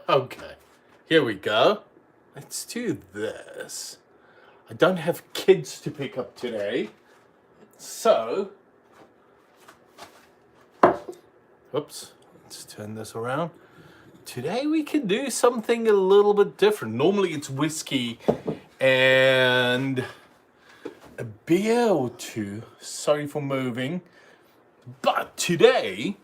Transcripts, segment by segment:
Okay, here we go. Let's do this. I don't have kids to pick up today, so, oops, let's turn this around. Today we can do something a little bit different. Normally it's whiskey and a beer or two. Sorry for moving. But today,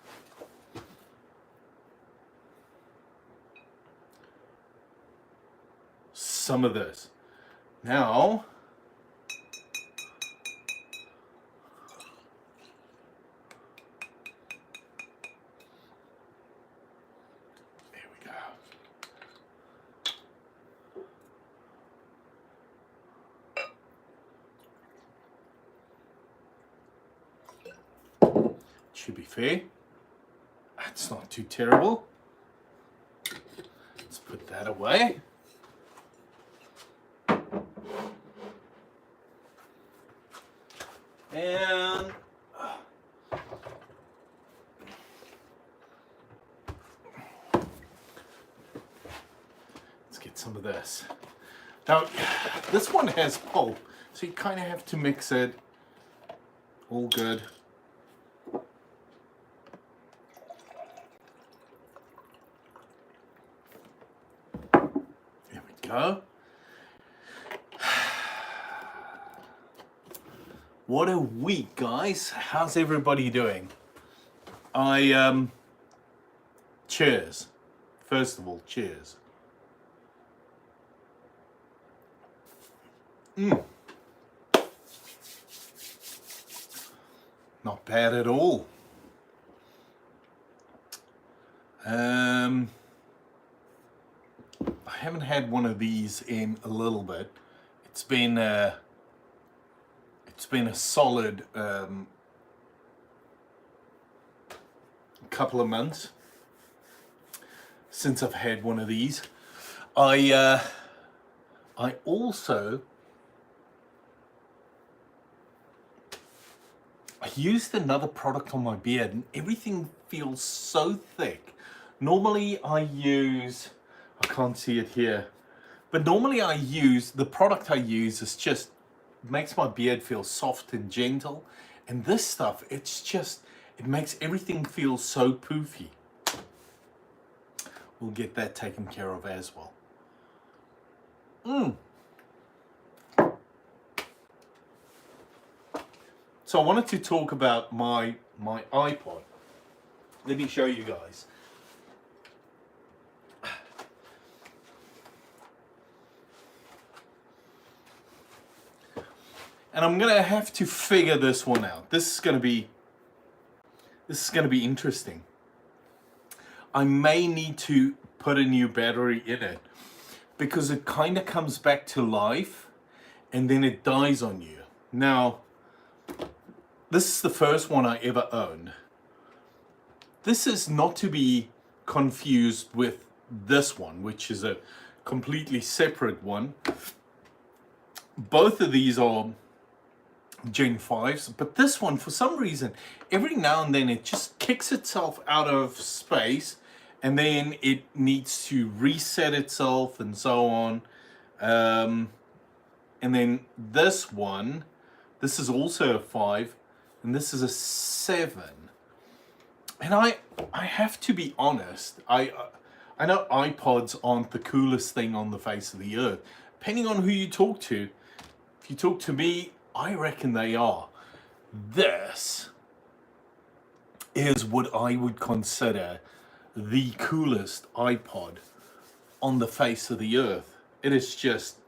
some of this. Now, there we go. Should be fair. That's not too terrible. Let's put that away. And let's get some of this. Now, this one has pulp, so you kind of have to mix it. All good. There we go. What a week, guys. How's everybody doing? Cheers. First of all, cheers. Not bad at all. I haven't had one of these in a little bit. It's been a solid couple of months since I've had one of these. I used another product on my beard and everything feels so thick. Normally I can't see it here, but normally the product I use is just makes my beard feel soft and gentle, and this stuff, it makes everything feel so poofy. We'll get that taken care of as well. So I wanted to talk about my iPod. Let me show you guys. And I'm gonna have to figure this one out. This is gonna be interesting. I may need to put a new battery in it because it kind of comes back to life and then it dies on you. Now, this is the first one I ever owned. This is not to be confused with this one, which is a completely separate one. Both of these are Gen 5s, but this one, for some reason, every now and then it just kicks itself out of space and then it needs to reset itself and so on. And then this one, this is also a 5 and this is a 7. And I have to be honest, I know iPods aren't the coolest thing on the face of the earth. Depending on who you talk to, if you talk to me, I reckon they are. This is what I would consider the coolest iPod on the face of the earth. It is just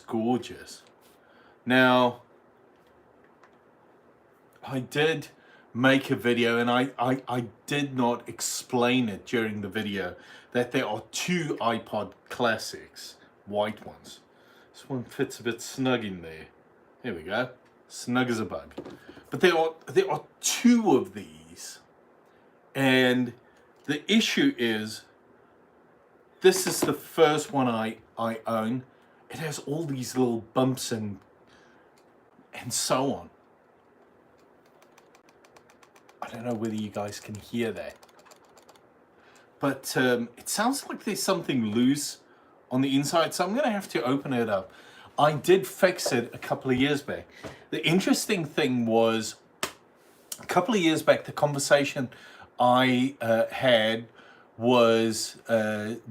gorgeous. Now, I did make a video and I did not explain it during the video that there are 2 iPod classics, white ones. This one fits a bit snug in there. There we go. Snug as a bug. But there are 2 of these. And the issue is, this is the first one I own. It has all these little bumps and so on. I don't know whether you guys can hear that. but it sounds like there's something loose on the inside, so I'm going to have to open it up. I did fix it a couple of years back. The interesting thing was, a couple of years back, the conversation I had was,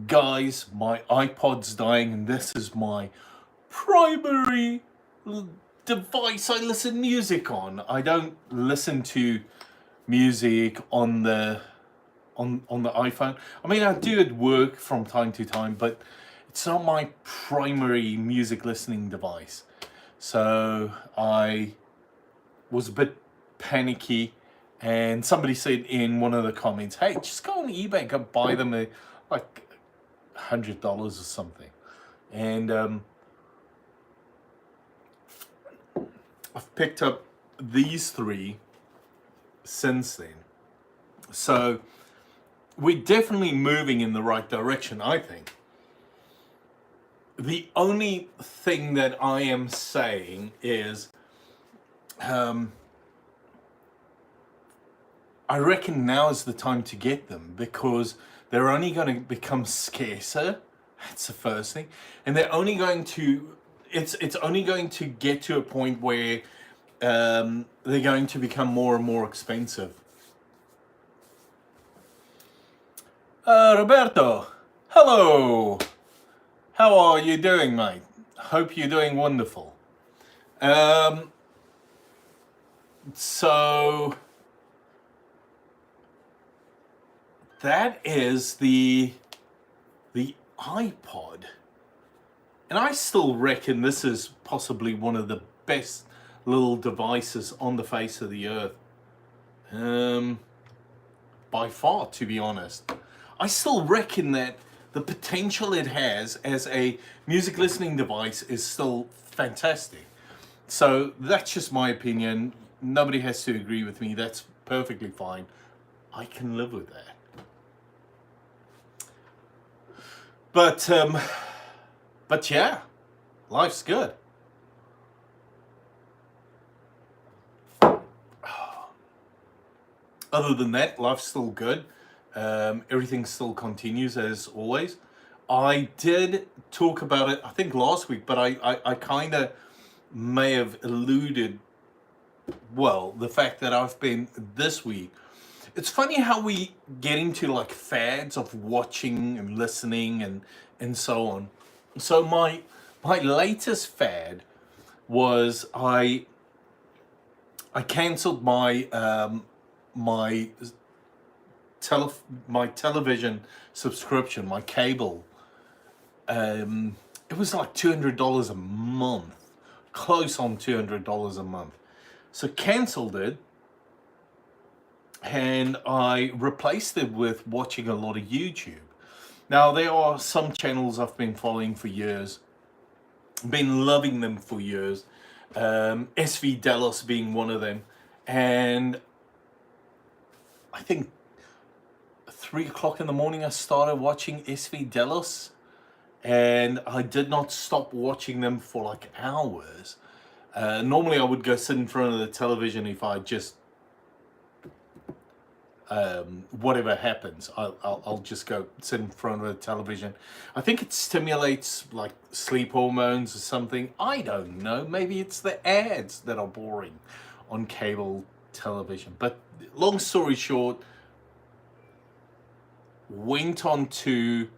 guys, my iPod's dying and this is my primary device I listen music on. I don't listen to music on the iPhone. I mean, I do at work from time to time, but it's not my primary music listening device. So I was a bit panicky, and somebody said in one of the comments, hey, just go on eBay, go buy them at like $100 or something. And I've picked up these three since then. So we're definitely moving in the right direction, I think. The only thing that I am saying is, I reckon now is the time to get them, because they're only going to become scarcer. That's the first thing. And they're only going to, it's only going to get to a point where they're going to become more and more expensive. Roberto, hello. How are you doing, mate? Hope you're doing wonderful. So that is the iPod, and I still reckon this is possibly one of the best little devices on the face of the earth, by far, to be honest. I still reckon that the potential it has as a music listening device is still fantastic. So that's just my opinion. Nobody has to agree with me. That's perfectly fine. I can live with that. But yeah, life's good. Other than that, life's still good. Everything still continues as always. I did talk about it, I think last week, but I kind of may have alluded, well, the fact that I've been this week. It's funny how we get into like fads of watching and listening and so on. So my latest fad was I cancelled my my television subscription, my cable. It was like $200 a month, close on $200 a month. So cancelled it, and I replaced it with watching a lot of YouTube. Now, there are some channels I've been following for years, been loving them for years, SV Delos being one of them, and I think 3 o'clock in the morning I started watching SV Delos, and I did not stop watching them for like hours. Normally I would go sit in front of the television if I just whatever happens, I'll just go sit in front of the television. I think it stimulates like sleep hormones or something. I don't know. Maybe it's the ads that are boring on cable television. But long story short, went on to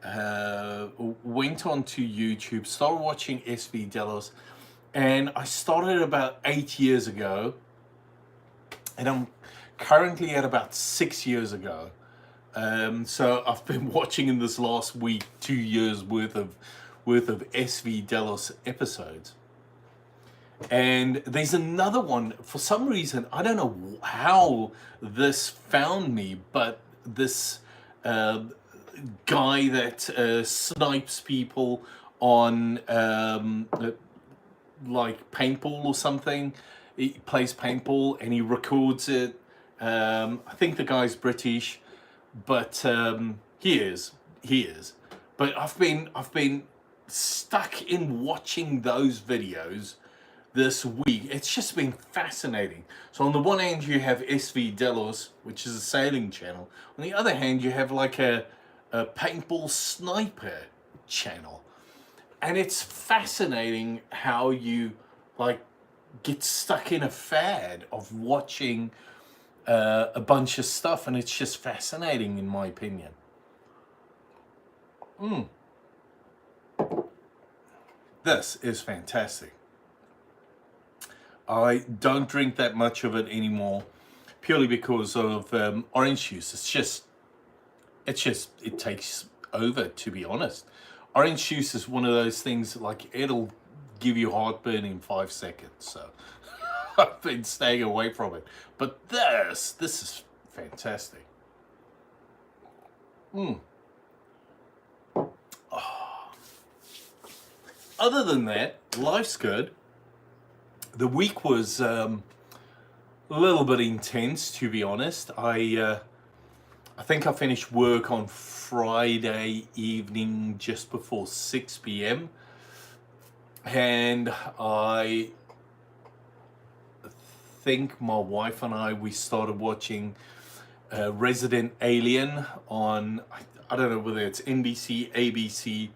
YouTube, started watching SV Delos, and I started about 8 years ago, and I'm currently at about 6 years ago. So I've been watching in this last week 2 years worth of SV Delos episodes. And there's another one, for some reason, I don't know how this found me, but this guy that snipes people on like paintball or something. He plays paintball and he records it. I think the guy's British, but he is. But I've been stuck in watching those videos this week. It's just been fascinating. So on the one hand, you have SV Delos, which is a sailing channel. On the other hand, you have like a paintball sniper channel. And it's fascinating how you like get stuck in a fad of watching a bunch of stuff, and it's just fascinating in my opinion. This is fantastic. I don't drink that much of it anymore, purely because of orange juice. It takes over, to be honest. Orange juice is one of those things, like, it'll give you heartburn in 5 seconds. So I've been staying away from it. But this is fantastic. Other than that, life's good. The week was a little bit intense, to be honest. I think I finished work on Friday evening just before 6 p.m. And I think my wife and we started watching Resident Alien on, I don't know whether it's NBC, ABC.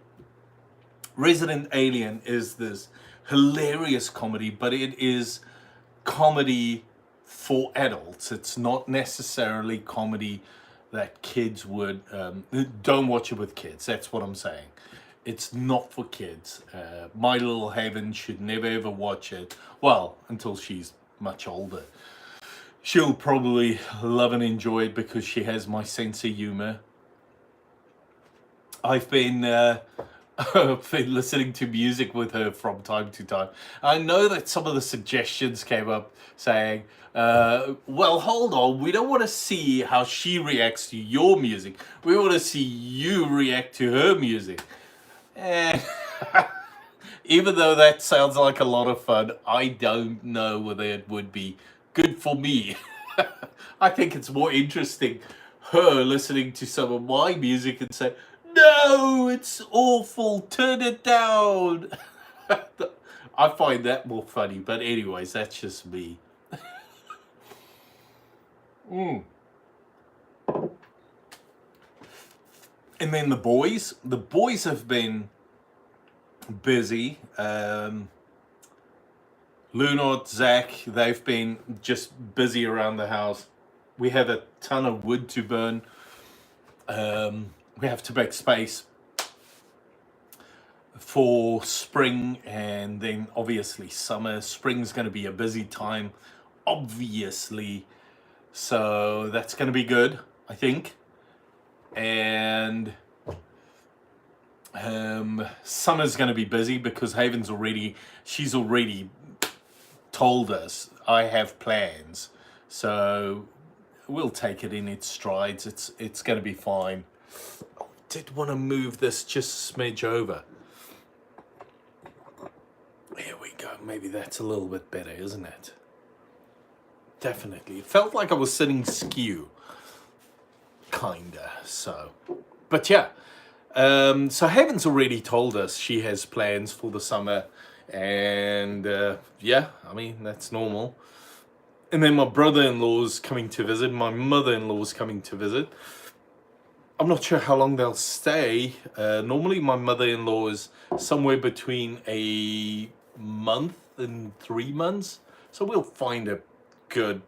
Resident Alien is this hilarious comedy, but it is comedy for adults. It's not necessarily comedy that kids would, don't watch it with kids. That's what I'm saying. It's not for kids. My little Haven should never ever watch it. Well, until she's much older. She'll probably love and enjoy it because she has my sense of humor. I've been listening to music with her from time to time. I know that some of the suggestions came up saying, well, hold on, we don't want to see how she reacts to your music. We want to see you react to her music. And even though that sounds like a lot of fun, I don't know whether it would be good for me. I think it's more interesting her listening to some of my music and say, no, it's awful, turn it down. I find that more funny, but anyways, that's just me. And then the boys have been busy. Lunard, Zach, they've been just busy around the house. We have a ton of wood to burn. We have to make space for spring, and then obviously summer. Spring's going to be a busy time, obviously. So that's going to be good, I think. And summer's going to be busy because she's already told us, I have plans. So we'll take it in its strides. It's going to be fine. I did want to move this just a smidge over. Here we go. Maybe that's a little bit better, isn't it? Definitely. It felt like I was sitting skew. Kinda. So. But yeah. So Heaven's already told us she has plans for the summer. And yeah, I mean, that's normal. And then my brother-in-law's coming to visit. My mother-in-law's coming to visit. I'm not sure how long they'll stay. Normally my mother-in-law is somewhere between a month and 3 months. So we'll find a good,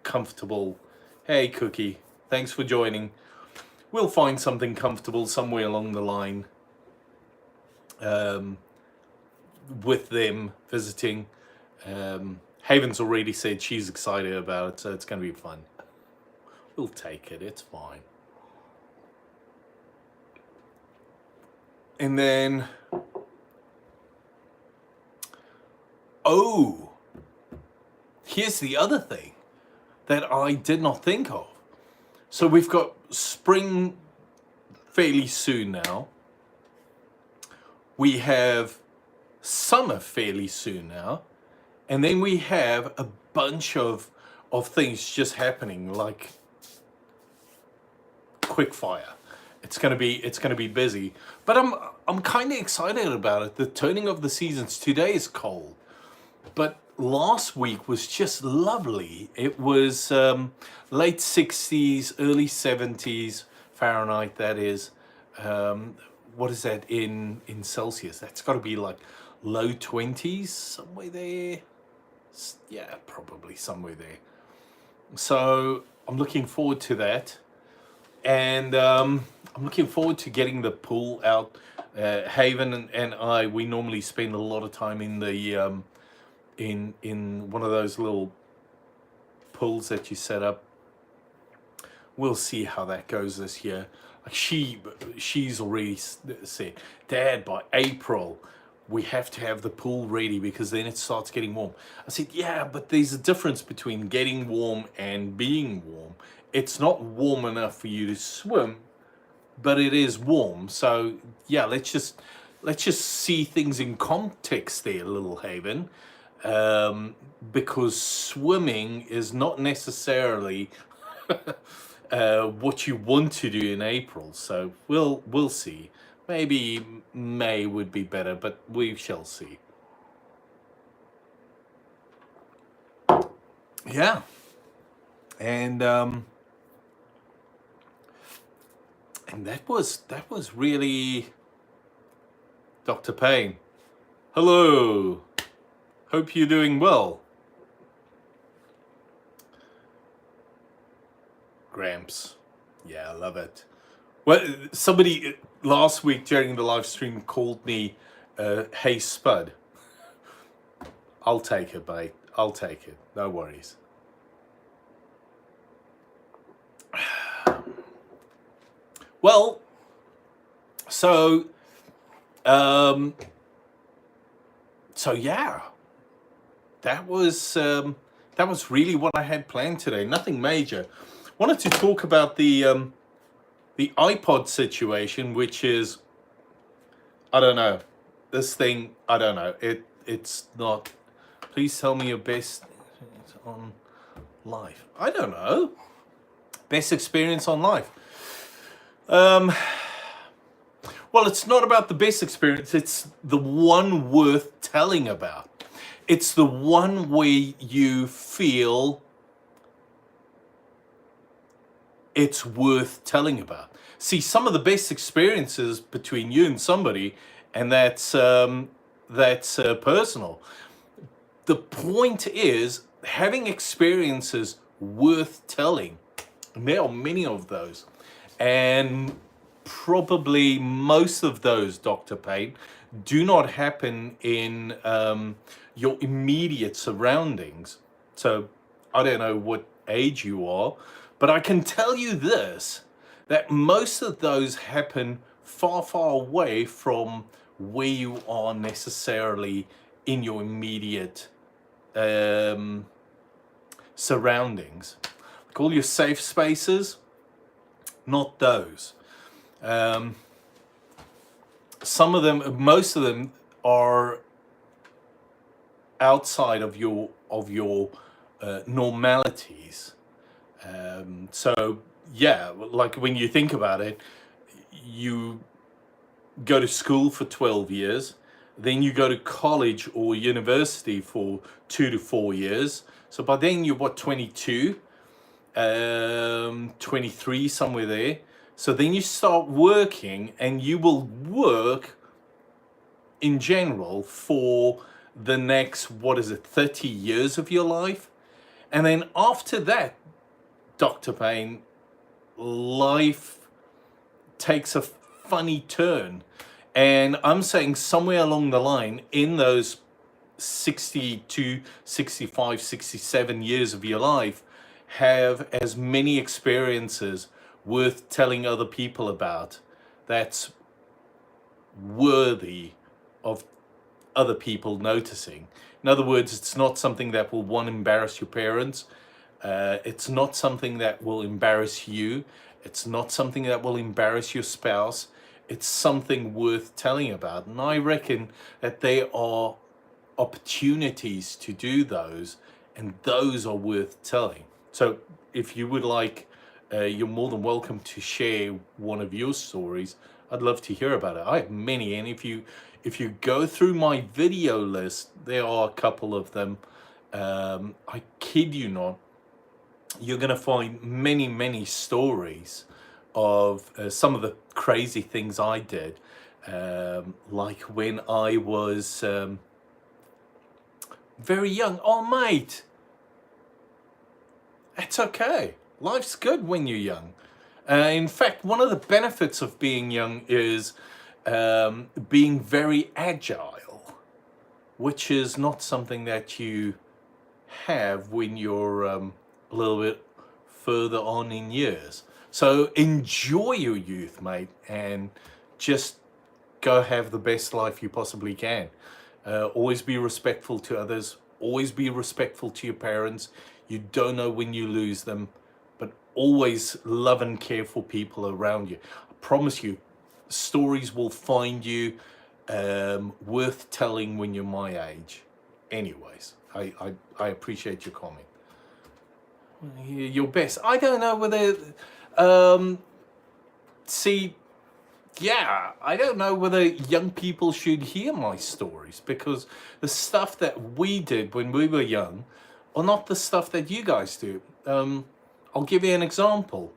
comfortable, hey Cookie, thanks for joining. We'll find something comfortable somewhere along the line with them visiting. Haven's already said she's excited about it, so it's going to be fun. We'll take it, it's fine. And then, oh, here's the other thing that I did not think of. So we've got spring fairly soon now. We have summer fairly soon now. And then we have a bunch of things just happening, like quick fire. It's gonna be busy. But I'm kind of excited about it. The turning of the seasons. Today is cold. But last week was just lovely. It was late 60s, early 70s Fahrenheit, that is. What is that in Celsius? That's got to be like low 20s, somewhere there. Yeah, probably somewhere there. So I'm looking forward to that. And I'm looking forward to getting the pool out. Haven and I, we normally spend a lot of time in the in one of those little pools that you set up. We'll see how that goes this year. Like she's already said, Dad, by April we have to have the pool ready because then it starts getting warm. I said, yeah, but there's a difference between getting warm and being warm. It's not warm enough for you to swim, but it is warm. So yeah, let's just see things in context there, Little Haven, because swimming is not necessarily what you want to do in April. So we'll see. Maybe May would be better, but we shall see. Yeah, and that was really Dr. Payne. Hello. Hope you're doing well. Gramps. Yeah, I love it. Well, somebody last week during the live stream called me Hey Spud. I'll take it, mate. I'll take it. No worries. Well, so yeah, that was really what I had planned today. Nothing major. Wanted to talk about the iPod situation, which is, I don't know, this thing, I don't know. It's not. Please tell me your best on life. I don't know. Best experience on life. Well, it's not about the best experience. It's the one worth telling about. It's the one where you feel it's worth telling about. See, some of the best experiences between you and somebody, and that's personal. The point is having experiences worth telling. And there are many of those. And probably most of those, Dr. Payne, do not happen in your immediate surroundings. So I don't know what age you are, but I can tell you this, that most of those happen far, far away from where you are necessarily in your immediate surroundings. Like all your safe spaces, not those. Some of them, most of them are outside of your normalities. So yeah, like when you think about it, you go to school for 12 years, then you go to college or university for 2 to 4 years. So by then you're what, 22, 23, somewhere there. So then you start working, and you will work in general for the next, 30 years of your life. And then after that, Dr. Payne, life takes a funny turn. And I'm saying somewhere along the line in those 62, 65, 67 years of your life, have as many experiences worth telling other people about that's worthy of other people noticing. In other words, it's not something that will, one, embarrass your parents. It's not something that will embarrass you. It's not something that will embarrass your spouse. It's something worth telling about. And I reckon that there are opportunities to do those, and those are worth telling. So if you would like you're more than welcome to share one of your stories. I'd love to hear about it. I have many, and if you go through my video list, there are a couple of them. I kid you not, you're going to find many stories of some of the crazy things I did, like when I was very young. Oh, mate, it's okay. Life's good when you're young. In fact, one of the benefits of being young is being very agile, which is not something that you have when you're a little bit further on in years. So enjoy your youth, mate, and just go have the best life you possibly can. Always be respectful to others. Always be respectful to your parents. You don't know when you lose them, but always love and care for people around you. I promise you, stories will find you worth telling when you're my age. Anyways, I appreciate your comment. Your best. I don't know whether see, yeah, I don't know whether young people should hear my stories, because the stuff that we did when we were young are not the stuff that you guys do. I'll give you an example.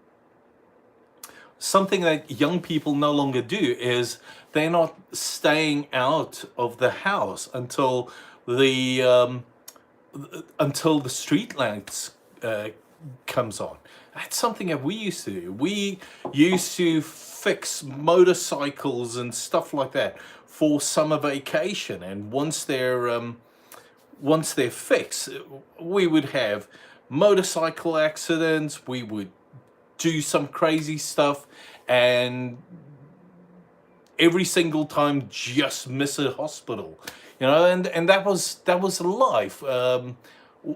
Something that young people no longer do is they're not staying out of the house until the street lights comes on. That's something that we used to do. We used to fix motorcycles and stuff like that for summer vacation, and once they're fixed, we would have motorcycle accidents. We would do some crazy stuff, and every single time just miss a hospital, you know, and that was life.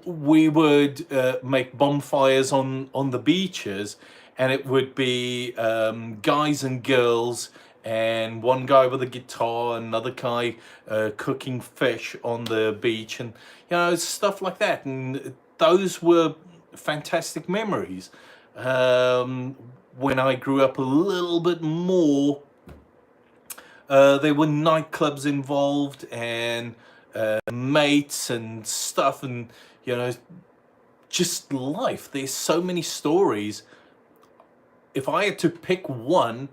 We would make bonfires on the beaches, and it would be guys and girls, and one guy with a guitar, another guy cooking fish on the beach, and you know, stuff like that. And those were fantastic memories. When I grew up a little bit more, there were nightclubs involved, and mates and stuff, and you know, just life. There's so many stories. If I had to pick one,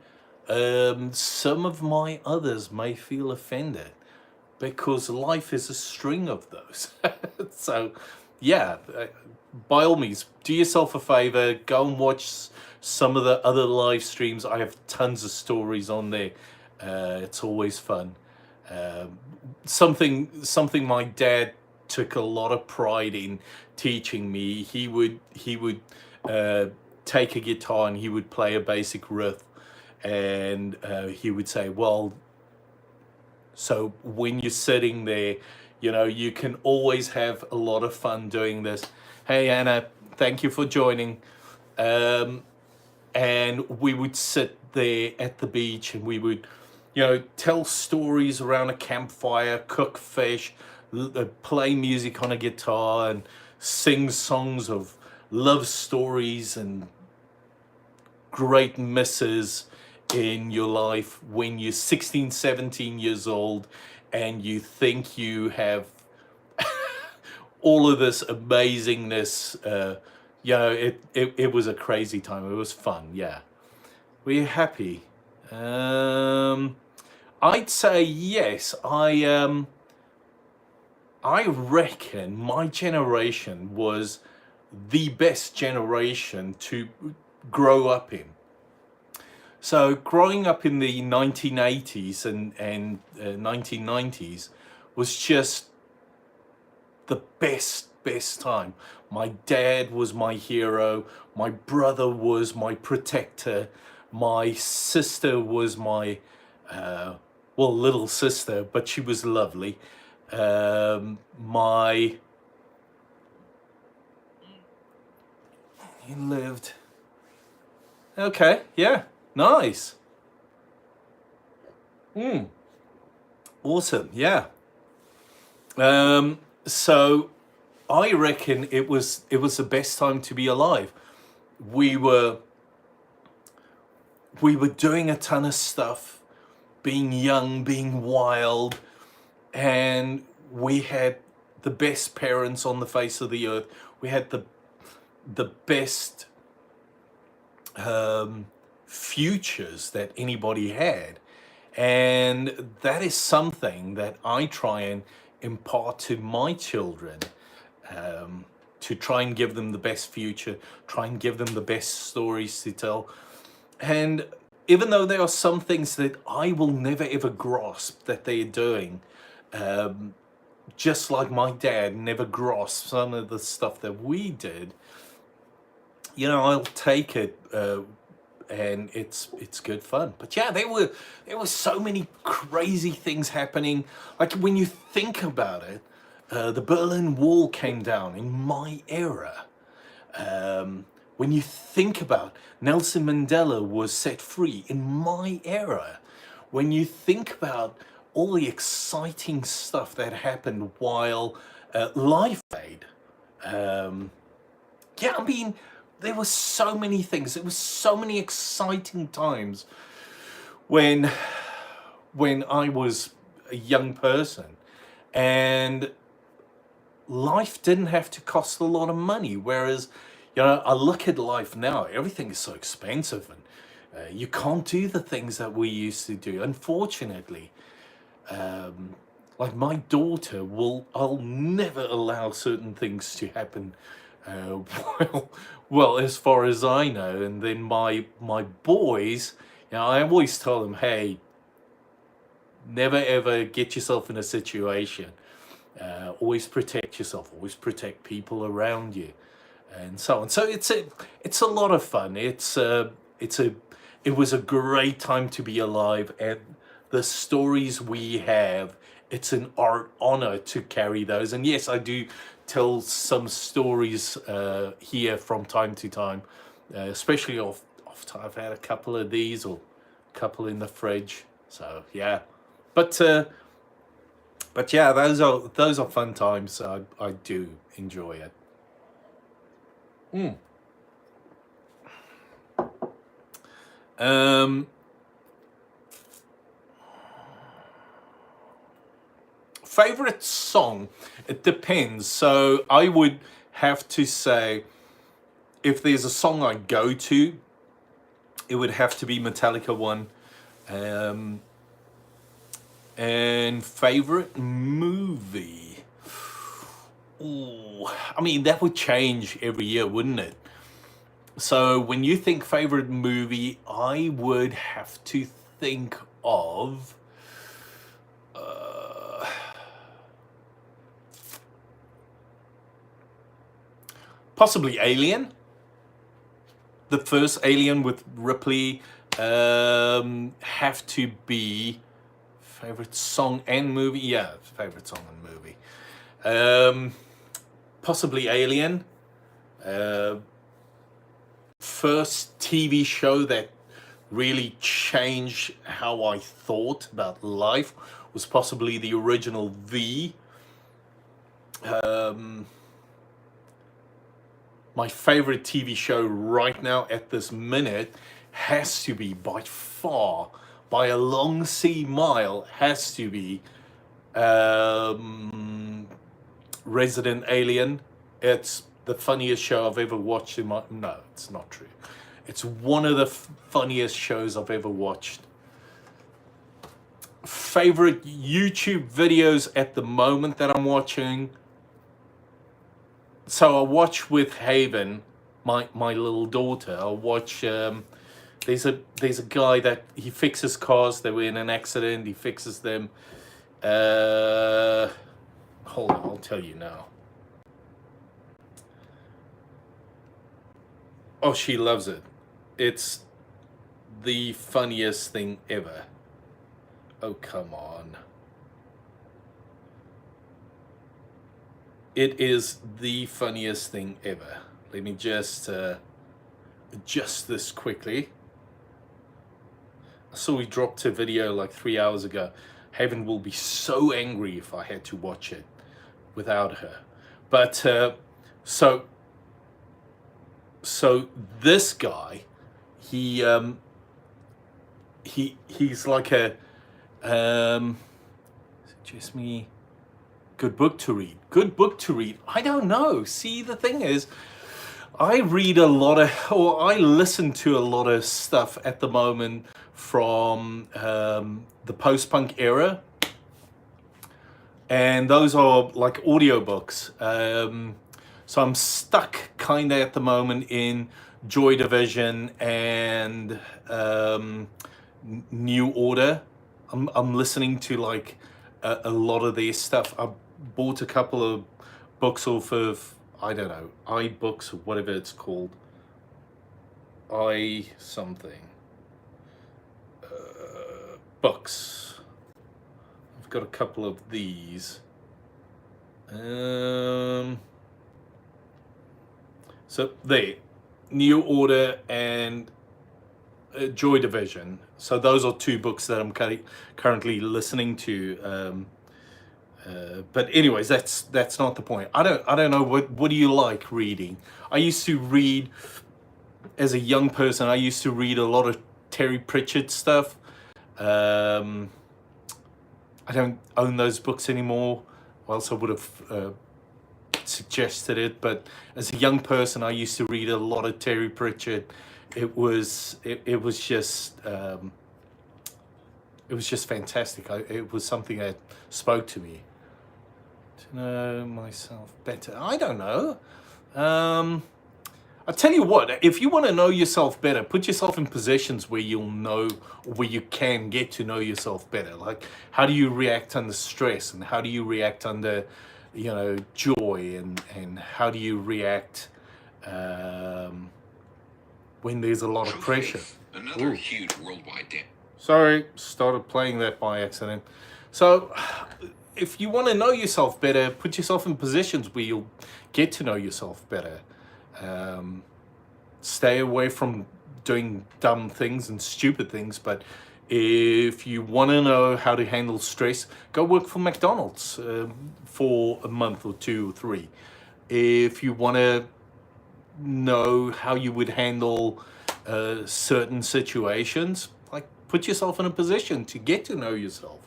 some of my others may feel offended, because life is a string of those. So yeah, by all means, do yourself a favor, go and watch some of the other live streams. I have tons of stories on there. It's always fun. Something my dad took a lot of pride in teaching me. He would take a guitar and he would play a basic riff, and he would say, well, so when you're sitting there, you know, you can always have a lot of fun doing this. Hey Anna, thank you for joining. And we would sit there at the beach, and we would, you know, tell stories around a campfire, cook fish, play music on a guitar, and sing songs of love stories and great misses in your life when you're 16, 17 years old, and you think you have all of this amazingness. You know, it was a crazy time. It was fun. Yeah. Were you happy? I'd say yes. I reckon my generation was the best generation to grow up in. So growing up in the 1980s and 1990s was just the best time. My dad was my hero. My brother was my protector. My sister was my, well, little sister, but she was lovely. He lived. Okay, yeah, nice. Awesome, yeah. So I reckon it was the best time to be alive. We were we were doing a ton of stuff, being young, being wild, and we had the best parents on the face of the earth. We had the best futures that anybody had. And that is something that I try and impart to my children, to try and give them the best future, try and give them the best stories to tell. And even though there are some things that I will never ever grasp that they're doing, just like my dad never grasped some of the stuff that we did, you know, I'll take it, and it's good fun. But yeah, there were so many crazy things happening. Like when you think about it, the Berlin Wall came down in my era. When you think about Nelson Mandela was set free in my era. When you think about all the exciting stuff that happened while Life Aid. Yeah, I mean, there were so many things. There were so many exciting times when I was a young person, and life didn't have to cost a lot of money. Whereas, you know, I look at life now, everything is so expensive, and you can't do the things that we used to do, unfortunately. Like my daughter I'll never allow certain things to happen, well, as far as I know. And then my boys, you know, I always tell them, hey, never ever get yourself in a situation. Always protect yourself. Always protect people around you, and so on. So it's a lot of fun. It was a great time to be alive, and the stories we have, it's an honor to carry those. And yes, I do tell some stories here from time to time, especially after I've had a couple of these, or a couple in the fridge. So yeah, but yeah, those are fun times. I do enjoy it. Favorite song? It depends. So I would have to say, if there's a song I go to, it would have to be Metallica one. And favorite movie? Ooh, I mean, that would change every year, wouldn't it? So when you think favorite movie, I would have to think of possibly Alien. The first Alien with Ripley. Have to be favorite song and movie. Yeah, favorite song and movie. Possibly Alien. First TV show that really changed how I thought about life was possibly the original V. My favorite TV show right now at this minute has to be, by far, by a long sea mile, has to be Resident Alien. It's the funniest show I've ever watched in my... No, it's not true. It's one of the funniest shows I've ever watched. Favorite YouTube videos at the moment that I'm watching. So I watch with Haven, my little daughter. I'll watch... there's a guy that he fixes cars. They were in an accident. He fixes them. Hold on, I'll tell you now. Oh, she loves it. It's the funniest thing ever. Oh, come on. It is the funniest thing ever. Let me just adjust this quickly. I saw we dropped a video like 3 hours ago. Haven will be so angry if I had to watch it without her. But so this guy, he he's like a suggest me good book to read. Good book to read. I don't know. See, the thing is, I read a lot of, or I listen to a lot of stuff at the moment from the post-punk era, and those are like audiobooks. So I'm stuck kind of at the moment in Joy Division and New Order. I'm listening to like a lot of their stuff. I bought a couple of books off of, I don't know, iBooks or whatever it's called. Something. Books. I've got a couple of these. So there, New Order and Joy Division. So those are two books that I'm currently listening to. But anyways, that's not the point. I don't know what do you like reading. I used to read as a young person. I used to read a lot of Terry Pratchett stuff. I don't own those books anymore, or else I would have suggested it. But as a young person, I used to read a lot of Terry Pratchett. It was just fantastic. It was something that spoke to me. To know myself better, I don't know. I tell you what, if you want to know yourself better, put yourself in positions where you'll know, where you can get to know yourself better. Like, how do you react under stress, and how do you react under, joy, and how do you react when there's a lot of pressure. Another huge worldwide debt. Sorry, started playing that by accident. So, if you want to know yourself better, put yourself in positions where you'll get to know yourself better. Stay away from doing dumb things and stupid things. But if you want to know how to handle stress, go work for McDonald's for a month or 2 or 3. If you want to know how you would handle certain situations, like, put yourself in a position to get to know yourself.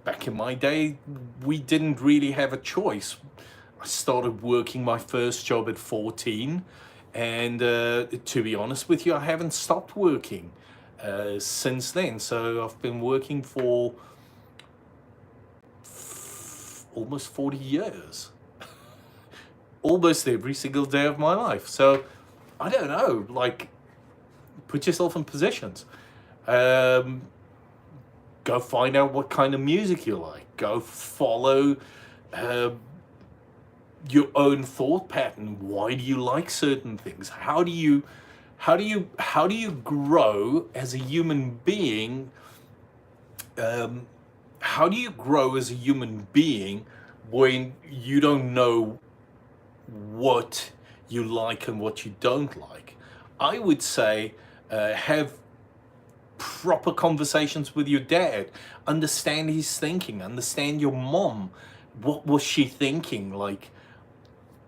Back in my day, we didn't really have a choice. I started working my first job at 14, and to be honest with you, I haven't stopped working since then. So I've been working for almost 40 years. Almost every single day of my life. So I don't know, like, put yourself in positions. Go find out what kind of music you like. Go follow your own thought pattern. Why do you like certain things? How do you grow as a human being? How do you grow as a human being when you don't know what you like and what you don't like? I would say have proper conversations with your dad. Understand his thinking. Understand your mom. What was she thinking? Like,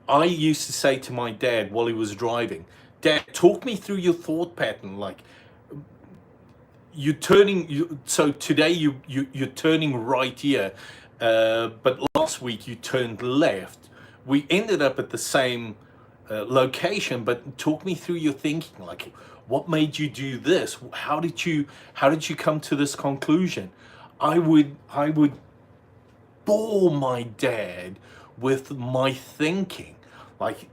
I used to say to my dad while he was driving, Dad, talk me through your thought pattern. Like, so today you're turning right here, but last week you turned left. We ended up at the same location, but talk me through your thinking. Like, what made you do this? How did you come to this conclusion? I would bore my dad with my thinking, like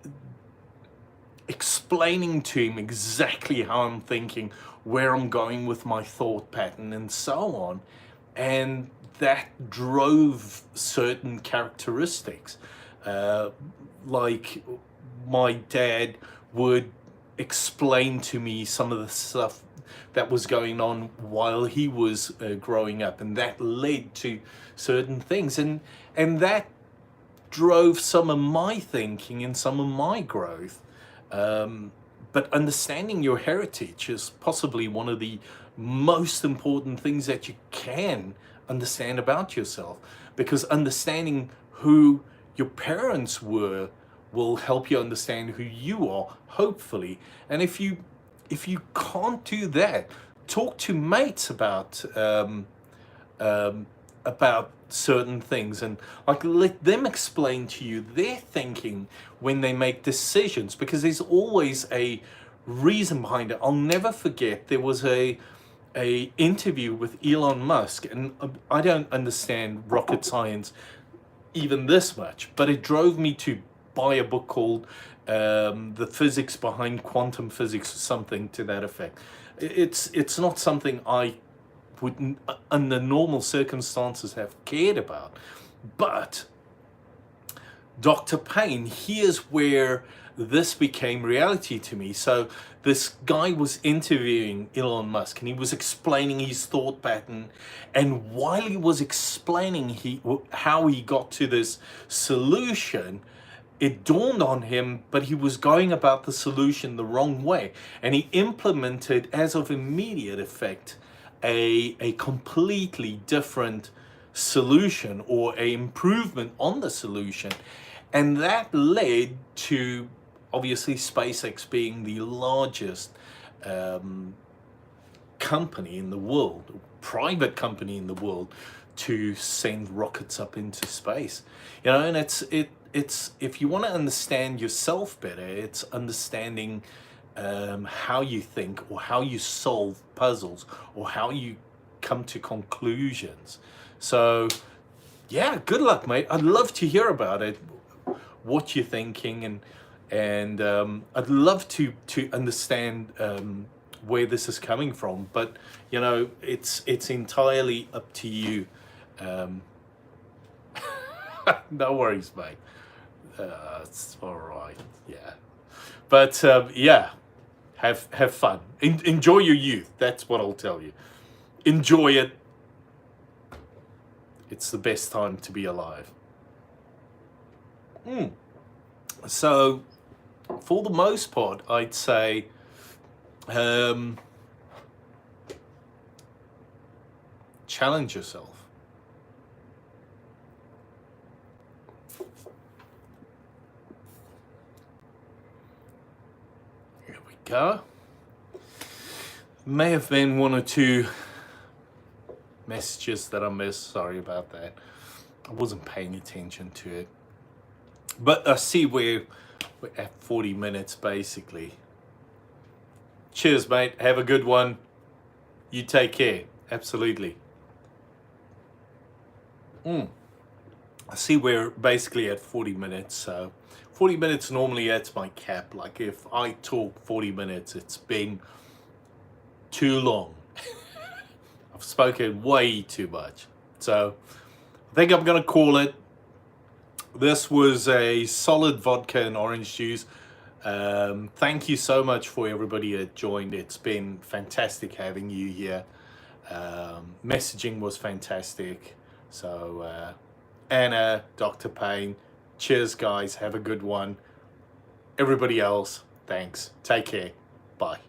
explaining to him exactly how I'm thinking, where I'm going with my thought pattern, and so on. And that drove certain characteristics. Like, my dad would explain to me some of the stuff that was going on while he was growing up, and that led to certain things, and that drove some of my thinking and some of my growth. But understanding your heritage is possibly one of the most important things that you can understand about yourself, because understanding who your parents were will help you understand who you are, hopefully. And if you can't do that, talk to mates about certain things, and like let them explain to you their thinking when they make decisions, because there's always a reason behind it. I'll never forget, there was a interview with Elon Musk, and I don't understand rocket science even this much, but it drove me to buy a book called The Physics Behind Quantum Physics, or something to that effect. It's not something I would, under normal circumstances, have cared about. But Dr. Payne, here's where this became reality to me. So this guy was interviewing Elon Musk, and he was explaining his thought pattern. And while he was explaining how he got to this solution, it dawned on him, but he was going about the solution the wrong way. And he implemented, as of immediate effect, a completely different solution, or a improvement on the solution. And that led to, obviously, SpaceX being the largest company in the world, private company in the world, to send rockets up into space. You know, and it's if you want to understand yourself better, it's understanding how you think, or how you solve puzzles, or how you come to conclusions. So yeah, good luck, mate. I'd love to hear about it, what you're thinking, and I'd love to understand where this is coming from. But you know, it's entirely up to you. No worries, mate. It's all right. Yeah, but yeah, have fun. Enjoy your youth. That's what I'll tell you. Enjoy it. It's the best time to be alive. So, for the most part, I'd say challenge yourself. Here we go. May have been one or two messages that I missed. Sorry about that. I wasn't paying attention to it. But I see we're at 40 minutes, basically. Cheers, mate. Have a good one. You take care. Absolutely. I see we're basically at 40 minutes. So 40 minutes normally, that's my cap. Like if I talk 40 minutes, it's been too long. I've spoken way too much. So I think I'm going to call it. This was a solid vodka and orange juice. Thank you so much for everybody that joined. It's been fantastic having you here. Messaging was fantastic. So Anna, Dr. Payne, cheers guys. Have a good one. Everybody else, thanks. Take care. Bye.